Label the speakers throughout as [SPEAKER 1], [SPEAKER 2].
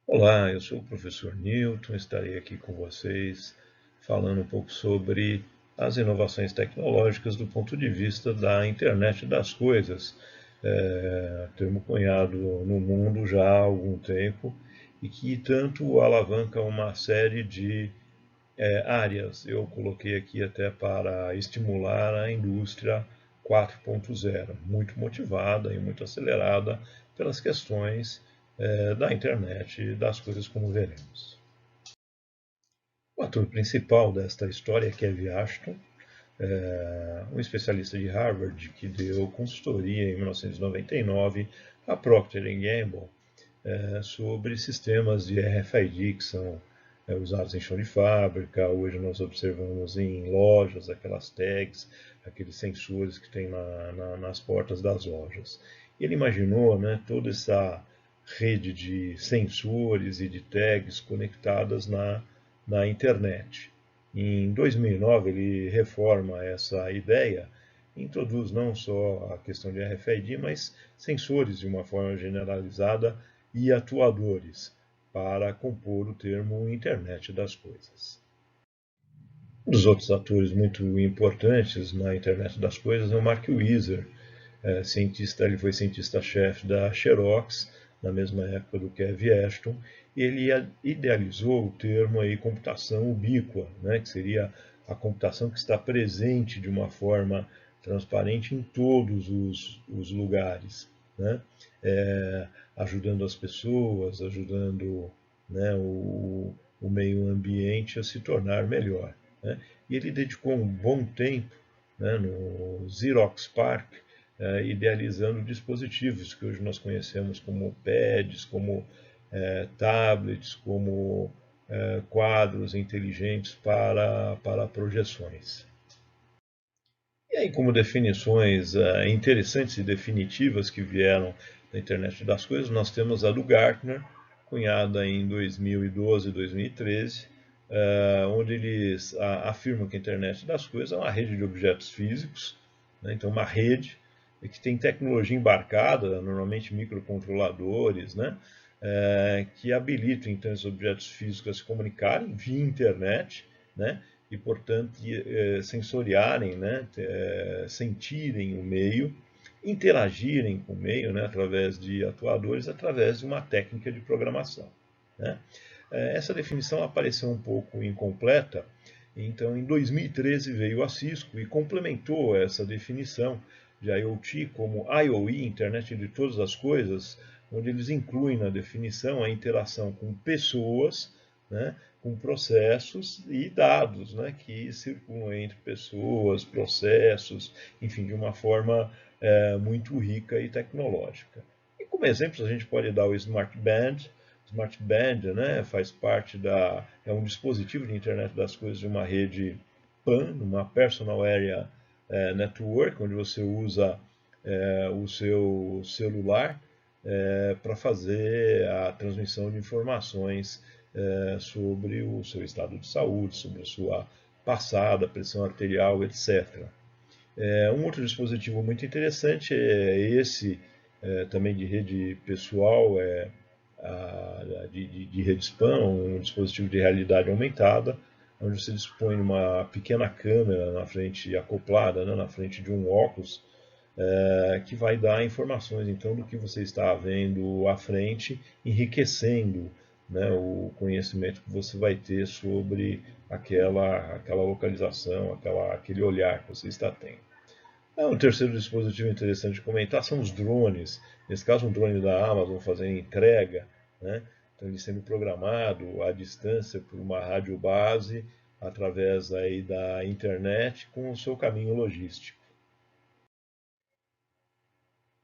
[SPEAKER 1] Olá, eu sou o professor Newton, estarei aqui com vocês falando um pouco sobre as inovações tecnológicas do ponto de vista da internet das coisas, termo cunhado no mundo já há algum tempo e que tanto alavanca uma série de áreas. Eu coloquei aqui até para estimular a indústria 4.0, muito motivada e muito acelerada pelas questões da internet e das coisas como veremos. O ator principal desta história é Kevin Ashton, um especialista de Harvard que deu consultoria em 1999 a Procter Gamble sobre sistemas de RFID que são usados em chão de fábrica. Hoje nós observamos em lojas aquelas tags, aqueles sensores que tem nas portas das lojas. Ele imaginou, né, toda essa rede de sensores e de tags conectadas na internet. Em 2009 ele reforma essa ideia, introduz não só a questão de RFID, mas sensores de uma forma generalizada e atuadores para compor o termo Internet das Coisas. Um dos outros atores muito importantes na Internet das Coisas é o Mark Weiser, cientista. Ele foi cientista-chefe da Xerox na mesma época do Kevin Ashton, e ele idealizou o termo aí computação ubíqua, né, que seria a computação que está presente de uma forma transparente em todos os lugares, né, ajudando as pessoas, ajudando, né, o meio ambiente a se tornar melhor. Né. E ele dedicou um bom tempo, né, no Xerox PARC, idealizando dispositivos que hoje nós conhecemos como pads, como tablets, como quadros inteligentes para projeções. E aí, como definições interessantes e definitivas que vieram da internet das coisas, nós temos a do Gartner, cunhada em 2012 e 2013, onde eles afirmam que a internet das coisas é uma rede de objetos físicos, né, então uma rede que tem tecnologia embarcada, normalmente microcontroladores, né, que habilitam então esses objetos físicos a se comunicarem via internet, né, e, portanto, sensoriarem, né, sentirem o meio, interagirem com o meio, né, através de atuadores, através de uma técnica de programação. Né. Essa definição apareceu um pouco incompleta, então em 2013 veio a Cisco e complementou essa definição de IoT como IoE, Internet de Todas as Coisas, onde eles incluem na definição a interação com pessoas, né, com processos e dados, né, que circulam entre pessoas, processos, enfim, de uma forma muito rica e tecnológica. E como exemplos a gente pode dar o Smart Band. Smart Band, né, faz parte é um dispositivo de internet das coisas de uma rede PAN, uma Personal Area Network, onde você usa o seu celular para fazer a transmissão de informações sobre o seu estado de saúde, sobre a sua passada, pressão arterial, etc. Um outro dispositivo muito interessante é esse, também de rede pessoal, de rede spam, um dispositivo de realidade aumentada, onde você dispõe de uma pequena câmera na frente, acoplada, né, na frente de um óculos, que vai dar informações então do que você está vendo à frente, enriquecendo, né, o conhecimento que você vai ter sobre aquela localização, aquele olhar que você está tendo. Um terceiro dispositivo interessante de comentar são os drones. Nesse caso, um drone da Amazon fazendo entrega, né? Então, ele sendo programado à distância por uma rádio base através aí da internet com o seu caminho logístico.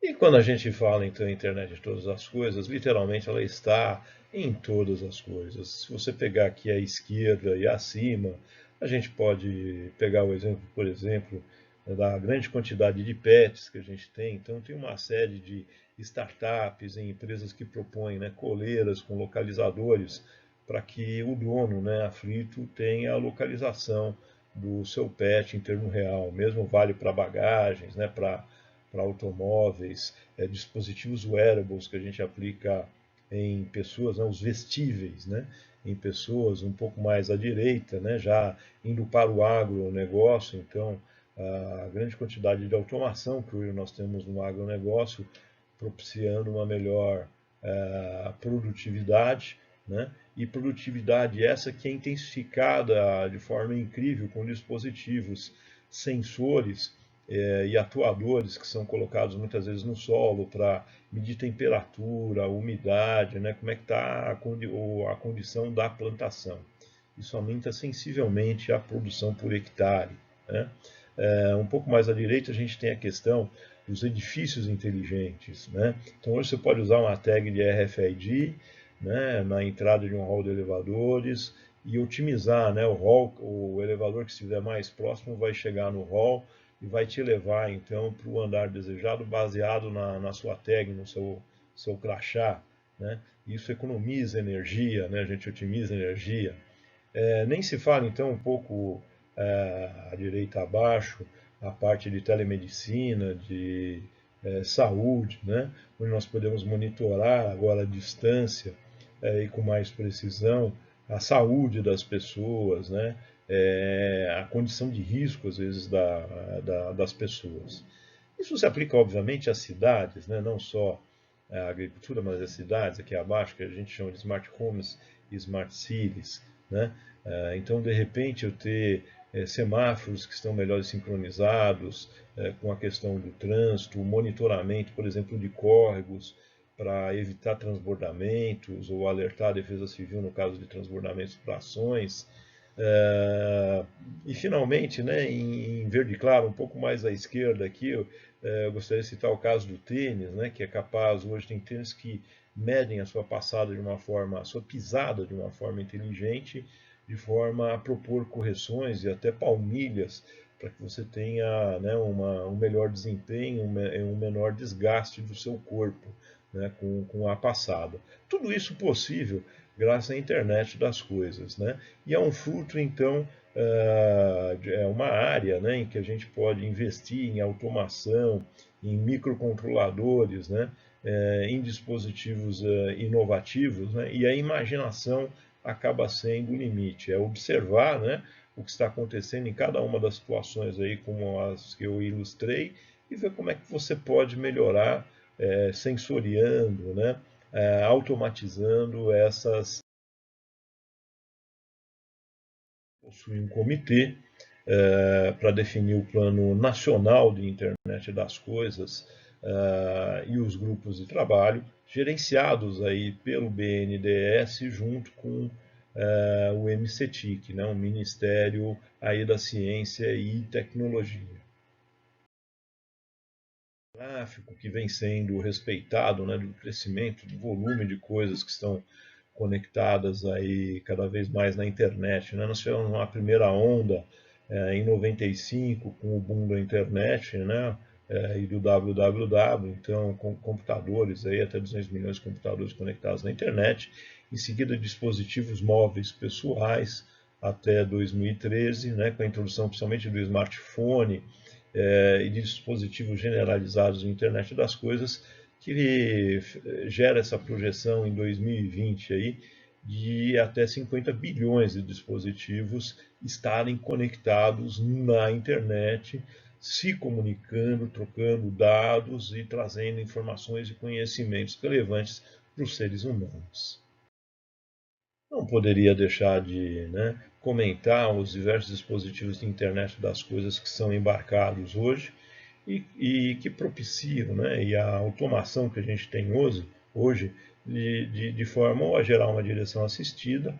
[SPEAKER 1] E quando a gente fala então em internet de todas as coisas, literalmente ela está em todas as coisas. Se você pegar aqui à esquerda e acima, a gente pode pegar o exemplo, por exemplo, da grande quantidade de pets que a gente tem. Então tem uma série de startups e empresas que propõem, né, coleiras com localizadores para que o dono, né, aflito, tenha a localização do seu pet em termo real. Mesmo vale para bagagens, né, para automóveis, dispositivos wearables que a gente aplica em pessoas, né, os vestíveis, né, em pessoas um pouco mais à direita, né, já indo para o agronegócio. Então, a grande quantidade de automação que hoje nós temos no agronegócio, propiciando uma melhor produtividade, né? E produtividade essa que é intensificada de forma incrível com dispositivos, sensores e atuadores que são colocados muitas vezes no solo para medir temperatura, umidade, né? Como é que está a condição da plantação. Isso aumenta sensivelmente a produção por hectare, né? Um pouco mais à direita a gente tem a questão dos edifícios inteligentes, né? Então hoje você pode usar uma tag de RFID, né, na entrada de um hall de elevadores e otimizar, né, o hall, o elevador que estiver mais próximo vai chegar no hall e vai te levar então para o andar desejado baseado na sua tag, no seu crachá, né? Isso economiza energia, né? A gente otimiza energia. Nem se fala então um pouco à direita abaixo, a parte de telemedicina, de saúde, né? Onde nós podemos monitorar agora à distância e com mais precisão a saúde das pessoas, né? A condição de risco, às vezes, das pessoas. Isso se aplica, obviamente, às cidades, né? Não só à agricultura, mas às cidades, aqui abaixo, que a gente chama de smart homes e smart cities, né? Então, de repente, eu ter semáforos que estão melhor sincronizados com a questão do trânsito, o monitoramento, por exemplo, de córregos, para evitar transbordamentos ou alertar a Defesa Civil no caso de transbordamentos para ações. E finalmente, né, em verde claro, um pouco mais à esquerda aqui, eu gostaria de citar o caso do tênis, né, que é capaz, hoje tem tênis que medem a sua passada de uma forma, a sua pisada de uma forma inteligente, de forma a propor correções e até palmilhas para que você tenha, né, um melhor desempenho, um menor desgaste do seu corpo, né, com a passada. Tudo isso possível graças à internet das coisas, né? E é um fruto, então, é uma área, né, em que a gente pode investir em automação, em microcontroladores, né, em dispositivos inovativos, né, e a imaginação acaba sendo o limite. É observar, né, o que está acontecendo em cada uma das situações aí, como as que eu ilustrei, e ver como é que você pode melhorar sensoriando, né, automatizando essas. Possui um comitê para definir o plano nacional de internet das coisas e os grupos de trabalho, gerenciados aí pelo BNDES junto com o MCTIC, né, o Ministério aí da Ciência e Tecnologia. O gráfico que vem sendo respeitado, né, do crescimento do volume de coisas que estão conectadas aí cada vez mais na internet, né? Nós tivemos uma primeira onda em 95 com o boom da internet, né? E do www, então com computadores aí até 200 milhões de computadores conectados na internet, em seguida dispositivos móveis pessoais até 2013, né? Com a introdução principalmente do smartphone e de dispositivos generalizados de internet das coisas, que gera essa projeção em 2020 aí de até 50 bilhões de dispositivos estarem conectados na internet, se comunicando, trocando dados e trazendo informações e conhecimentos relevantes para os seres humanos. Não poderia deixar de, né, comentar os diversos dispositivos de internet das coisas que são embarcados hoje e que propiciam, né, e a automação que a gente tem hoje de forma ou a gerar uma direção assistida,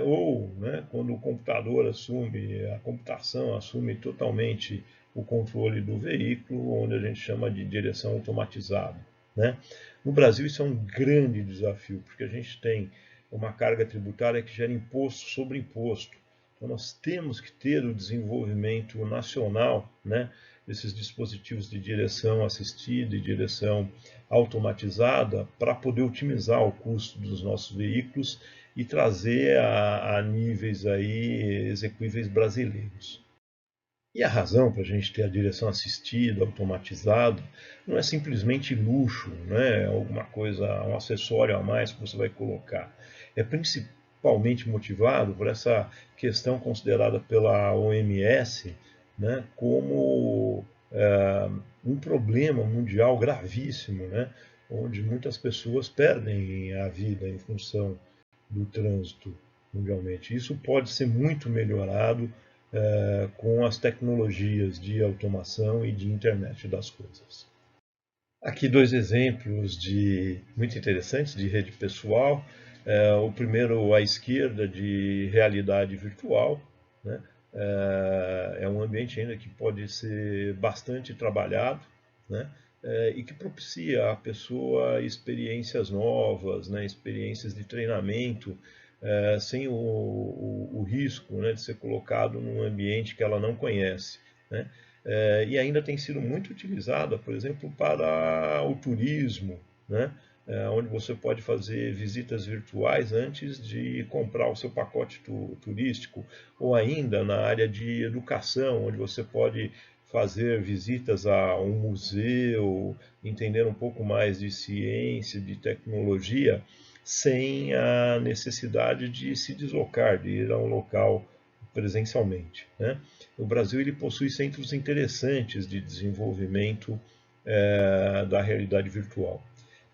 [SPEAKER 1] ou, né, quando o computador assume, a computação assume totalmente o controle do veículo, onde a gente chama de direção automatizada, né? No Brasil isso é um grande desafio, porque a gente tem uma carga tributária que gera imposto sobre imposto. Então nós temos que ter o desenvolvimento nacional, né, desses dispositivos de direção assistida e direção automatizada para poder otimizar o custo dos nossos veículos e trazer a níveis aí execuíveis brasileiros. E a razão para a gente ter a direção assistida, automatizada, não é simplesmente luxo, né? Alguma coisa, um acessório a mais que você vai colocar. É principalmente motivado por essa questão considerada pela OMS, né, como um problema mundial gravíssimo, né, onde muitas pessoas perdem a vida em função do trânsito mundialmente. Isso pode ser muito melhorado com as tecnologias de automação e de internet das coisas. Aqui dois exemplos muito interessantes de rede pessoal. O primeiro à esquerda de realidade virtual, né? É um ambiente ainda que pode ser bastante trabalhado, né? E que propicia à pessoa experiências novas, né? Experiências de treinamento, sem o risco, né, de ser colocado num ambiente que ela não conhece, né? E ainda tem sido muito utilizada, por exemplo, para o turismo, né? Onde você pode fazer visitas virtuais antes de comprar o seu pacote turístico, ou ainda na área de educação, onde você pode fazer visitas a um museu, entender um pouco mais de ciência, de tecnologia, sem a necessidade de se deslocar, de ir a um local presencialmente, né? O Brasil ele possui centros interessantes de desenvolvimento da realidade virtual.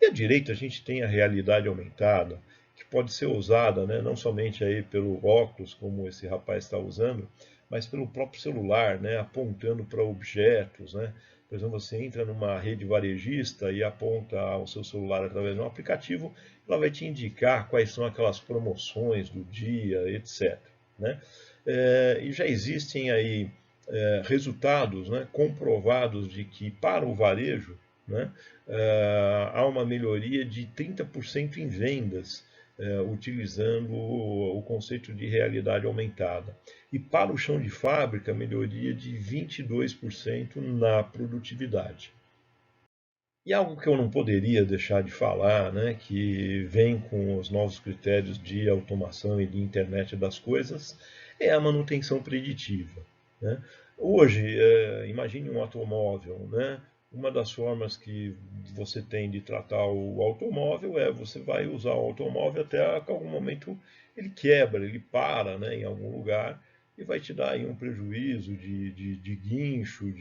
[SPEAKER 1] E à direita a gente tem a realidade aumentada, que pode ser usada, né, não somente aí pelo óculos, como esse rapaz está usando, mas pelo próprio celular, né, apontando para objetos, né? Por exemplo, você entra numa rede varejista e aponta o seu celular através de um aplicativo, ela vai te indicar quais são aquelas promoções do dia, etc, né? E já existem aí resultados, né, comprovados de que para o varejo, né, há uma melhoria de 30% em vendas, utilizando o conceito de realidade aumentada. E para o chão de fábrica, melhoria de 22% na produtividade. E algo que eu não poderia deixar de falar, né, que vem com os novos critérios de automação e de internet das coisas, é a manutenção preditiva, né? Hoje, imagine um automóvel, né? Uma das formas que você tem de tratar o automóvel é você vai usar o automóvel até que algum momento ele quebra, ele para, né, em algum lugar e vai te dar aí um prejuízo de guincho,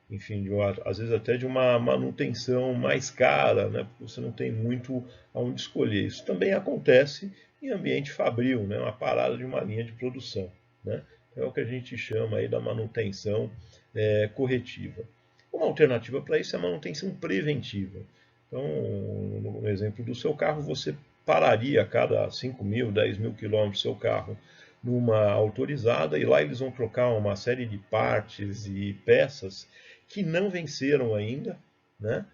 [SPEAKER 1] enfim, às vezes até de uma manutenção mais cara, né, porque você não tem muito aonde escolher. Isso também acontece em ambiente fabril, né, uma parada de uma linha de produção, né? É o que a gente chama aí da manutenção corretiva. Uma alternativa para isso é a manutenção preventiva. Então, no exemplo do seu carro, você pararia a cada 5.000, 10.000 quilômetros seu carro numa autorizada e lá eles vão trocar uma série de partes e peças que não venceram ainda, né?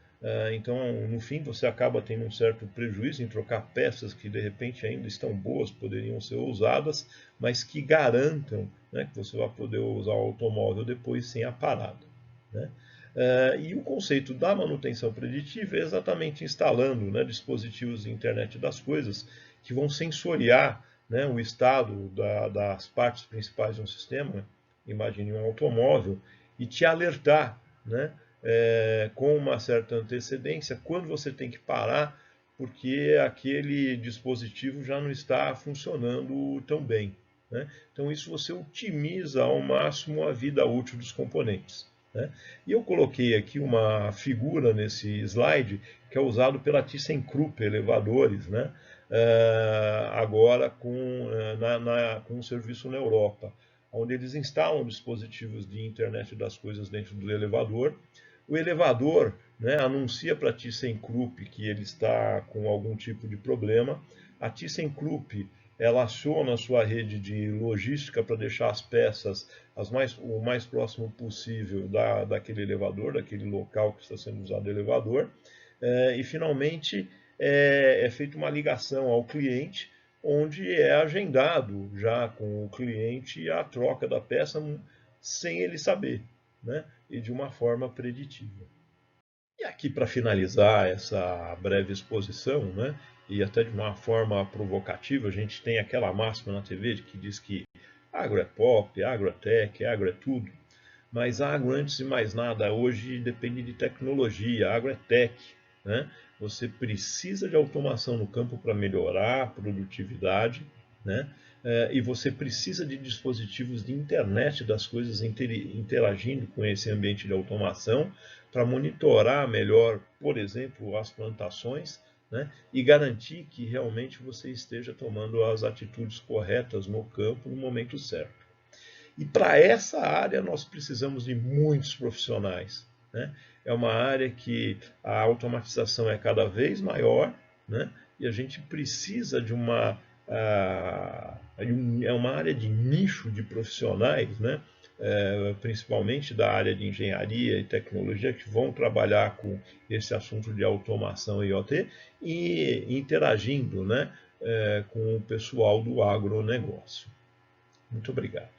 [SPEAKER 1] Então, no fim, você acaba tendo um certo prejuízo em trocar peças que de repente ainda estão boas, poderiam ser usadas, mas que garantam, né, que você vai poder usar o automóvel depois sem a parada, né? E o conceito da manutenção preditiva é exatamente instalando, né, dispositivos de internet das coisas que vão sensoriar, né, o estado das partes principais de um sistema, imagine um automóvel, e te alertar, né, com uma certa antecedência quando você tem que parar porque aquele dispositivo já não está funcionando tão bem, né? Então isso você otimiza ao máximo a vida útil dos componentes, né? E eu coloquei aqui uma figura nesse slide que é usado pela ThyssenKrupp Elevadores, né? Agora com um serviço na Europa, onde eles instalam dispositivos de internet das coisas dentro do elevador. O elevador, né, anuncia para a ThyssenKrupp que ele está com algum tipo de problema. A ThyssenKrupp ela aciona a sua rede de logística para deixar as peças o mais próximo possível daquele elevador, daquele local que está sendo usado o elevador. E finalmente é feita uma ligação ao cliente, onde é agendado já com o cliente a troca da peça sem ele saber, né? E de uma forma preditiva. E aqui, para finalizar essa breve exposição, né, e até de uma forma provocativa, a gente tem aquela máxima na TV que diz que agro é pop, agro é tech, agro é tudo. Mas agro, antes de mais nada, hoje depende de tecnologia, agro é tech, né? Você precisa de automação no campo para melhorar a produtividade, né? E você precisa de dispositivos de internet das coisas interagindo com esse ambiente de automação para monitorar melhor, por exemplo, as plantações, né? E garantir que realmente você esteja tomando as atitudes corretas no campo no momento certo. E para essa área nós precisamos de muitos profissionais, né? É uma área que a automatização é cada vez maior, né? E a gente precisa de é uma área de nicho de profissionais, né? Principalmente da área de engenharia e tecnologia, que vão trabalhar com esse assunto de automação e IoT e interagindo, né? Com o pessoal do agronegócio. Muito obrigado.